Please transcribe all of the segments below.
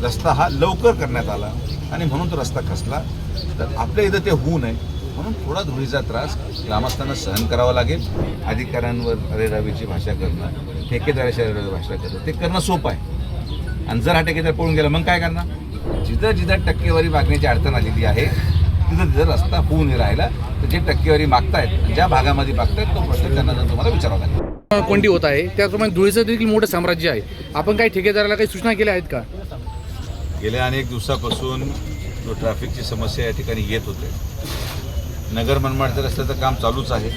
रस्ता हा लवकर करण्यात आला आणि म्हणून तो रस्ता खचला. तर आपल्या इथं ते होऊ नये म्हणून थोडा धुळीचा त्रास ग्रामस्थांना सहन करावा लागेल. अधिकाऱ्यांवर अरेरावीची भाषा करणं, ठेकेदाराच्या अरेरावी भाषा करणं ते करणं सोपं आहे. आणि जर हा ठेकेदार पळून गेला मग काय करणार? जिथं जिथं टक्केवारी मागण्याची अडचण आलेली आहे तिथं तिथं रस्ता होऊन राहिला तर जे टक्केवारी मागतायत, ज्या भागामध्ये मागतायत तो प्रश्न त्यांना जर तुम्हाला विचारावा लागेल. कोंडी होत आहे त्याचप्रमाणे धुळीचं देखील मोठं साम्राज्य आहे. आपण काही ठेकेदाराला काही सूचना केल्या आहेत का? गेल्या अनेक दिवसापासून जो ट्रॅफिकची समस्या या ठिकाणी येत होते, नगर मनमाडच्या रस्त्याचं काम चालूच आहे,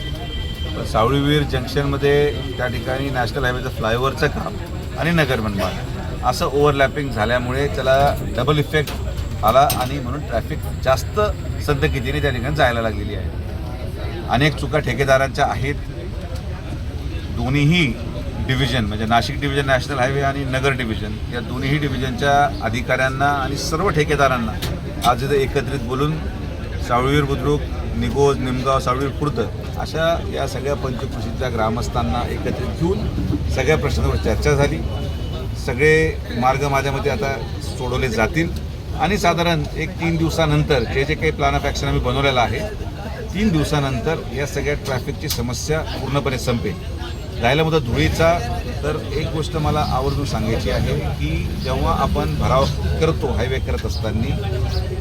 पण सावळीवीर जंक्शनमध्ये त्या ठिकाणी नॅशनल हायवेचं फ्लायओव्हरचं काम आणि नगर मनमाड असं ओव्हरलॅपिंग झाल्यामुळे त्याला डबल इफेक्ट आला आणि म्हणून ट्रॅफिक जास्त संतगतीने त्या ठिकाणी जायला लागलेली आहे. अनेक चुका ठेकेदारांच्या आहेत. दोन्हीही डिव्हिजन म्हणजे नाशिक डिव्हिजन नॅशनल हायवे आणि नगर डिव्हिजन या दोन्हीही डिव्हिजनच्या अधिकाऱ्यांना आणि सर्व ठेकेदारांना आज इथं एकत्रित बोलून सावळीवीर बुद्रुक, निगोज, निमगाव, सावळीवीर खुर्द अशा या सगळ्या पंचकृषीच्या ग्रामस्थांना एकत्रित घेऊन सगळ्या प्रश्नांवर चर्चा झाली. सगळे मार्ग माझ्या मते आता सोडवले जातील आणि साधारण एक 3 दिवसानंतर जे काही प्लॅन ऑफ ॲक्शन आम्ही बनवलेला आहे 3 दिवसानंतर या सगळ्या ट्रॅफिकची समस्या पूर्णपणे संपेल. राहिला मुद्दा धुळीचा, तर एक गोष्ट मला आवर्जून सांगायची आहे की जेव्हा आपण भराव करतो हायवे करत असताना,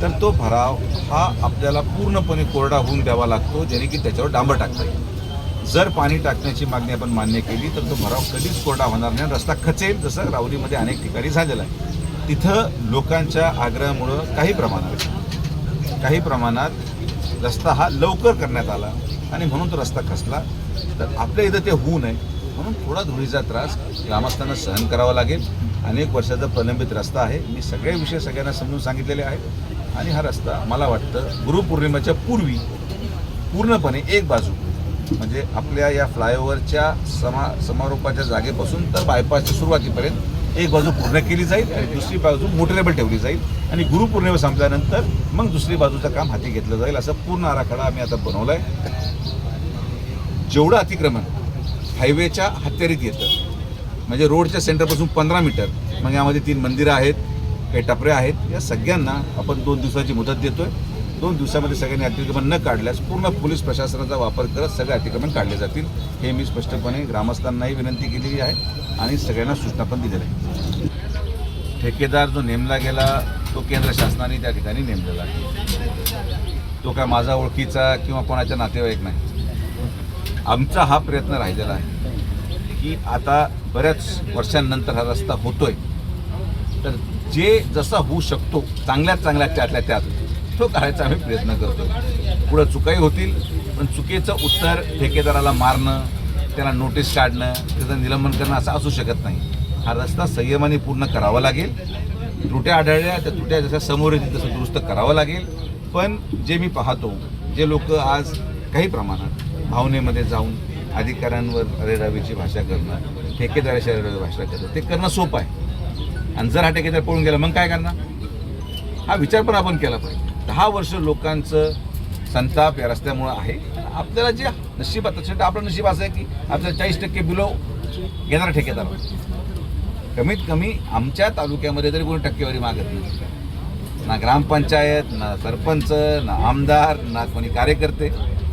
तर तो भराव हा आपल्याला पूर्णपणे कोरडा होऊन द्यावा लागतो जेणे की त्याच्यावर डांबर टाकता येईल. जर पाणी टाकण्याची मागणी आपण मान्य केली तर तो भराव कधीच कोरडा होणार नाही, रस्ता खचेल, जसं राहुरीमध्ये अनेक ठिकाणी झालेलं आहे. तिथं लोकांच्या आग्रहामुळं काही प्रमाणात रस्ता हा लवकर करण्यात आला आणि म्हणून तो रस्ता खचला. तर आपल्या इथं ते होऊ नये म्हणून थोडा धुळीचा त्रास ग्रामस्थांना सहन करावा लागेल. अनेक वर्षाचा प्रलंबित रस्ता आहे. मी सगळे विषय सगळ्यांना समजून सांगितलेले आहेत आणि हा रस्ता मला वाटतं गुरुपौर्णिमेच्या पूर्वी पूर्णपणे एक बाजू म्हणजे आपल्या या फ्लायओव्हरच्या समारोपाच्या जागेपासून तर बायपासच्या सुरुवातीपर्यंत एक बाजू पूर्ण केली जाईल आणि दुसरी बाजू मोटरेबल ठेवली जाईल आणि गुरुपौर्णिमा संपल्यानंतर मग दुसरी बाजूचं काम हाती घेतलं जाईल. असं पूर्ण आराखडा आम्ही आता बनवला आहे. जेवढं अतिक्रमण हायवेच्या हत्यारीत येतं म्हणजे रोडच्या सेंटरपासून 15 मीटर, मग यामध्ये 3 मंदिरं आहेत, काही टपऱ्या आहेत, या सगळ्यांना आपण 2 दिवसाची मुदत देतोय. 2 दिवसामध्ये सगळ्यांनी अतिक्रमण न काढल्यास पूर्ण पोलीस प्रशासनाचा वापर करत सगळे अतिक्रमण काढले जातील. हे मी स्पष्टपणे ग्रामस्थांनाही विनंती केलेली आहे आणि सगळ्यांना सूचना पण दिलेल्या आहे. ठेकेदार जो नेमला गेला तो केंद्र शासनाने त्या ठिकाणी नेमलेला आहे. तो काय माझा ओळखीचा किंवा कोणाच्या नातेवाईक नाही. आमचा हा प्रयत्न राहिलेला आहे की आता बऱ्याच वर्षांनंतर हा रस्ता होतोय, तर जे जसा होऊ शकतो चांगल्यात त्यातल्या त्यात तो काढायचा आम्ही प्रयत्न करतो. पुढं चुकाही होतील, पण चुकीचं उत्तर ठेकेदाराला मारणं, त्याला नोटीस काढणं, त्याचं निलंबन करणं असं असू शकत नाही. हा रस्ता संयमाने पूर्ण करावा लागेल. त्रुट्या आढळल्या त्या त्रुट्या जसं समोर येतील तसं दुरुस्त करावं लागेल. पण जे मी पाहतो, जे लोक आज काही प्रमाणात भावनेमध्ये जाऊन अधिकाऱ्यांवर अरेरावीची भाषा करणं, ठेकेदाराची अरेरावी भाषा करणं ते करणं सोपं आहे. आणि जर हा ठेकेदार पळून गेला मग काय करणार? हा विचार पण आपण केला पाहिजे. 10 वर्ष लोकांचं संताप या रस्त्यामुळं आहे. आपल्याला जे नशीब तसं आपलं नशीब असं आहे की आपल्याला 40% बिलो घेणारा ठेकेदार. कमीत कमी आमच्या तालुक्यामध्ये तरी कोणी टक्केवारी मागत नाही. ना ग्रामपंचायत, ना सरपंच, ना आमदार, ना कोणी कार्यकर्ते.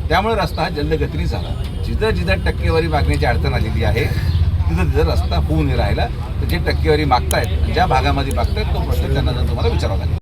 त्यामुळे रस्ता हा जलदगतीने झाला. जिथं जिथं टक्केवारी मागण्याची अडचण आलेली आहे तिथं तिथं रस्ता होऊन राहिला तर जे टक्केवारी मागतायत, ज्या भागामध्ये मागतायत तो प्रश्न त्यांना जर तुम्हाला विचारावा लागेल.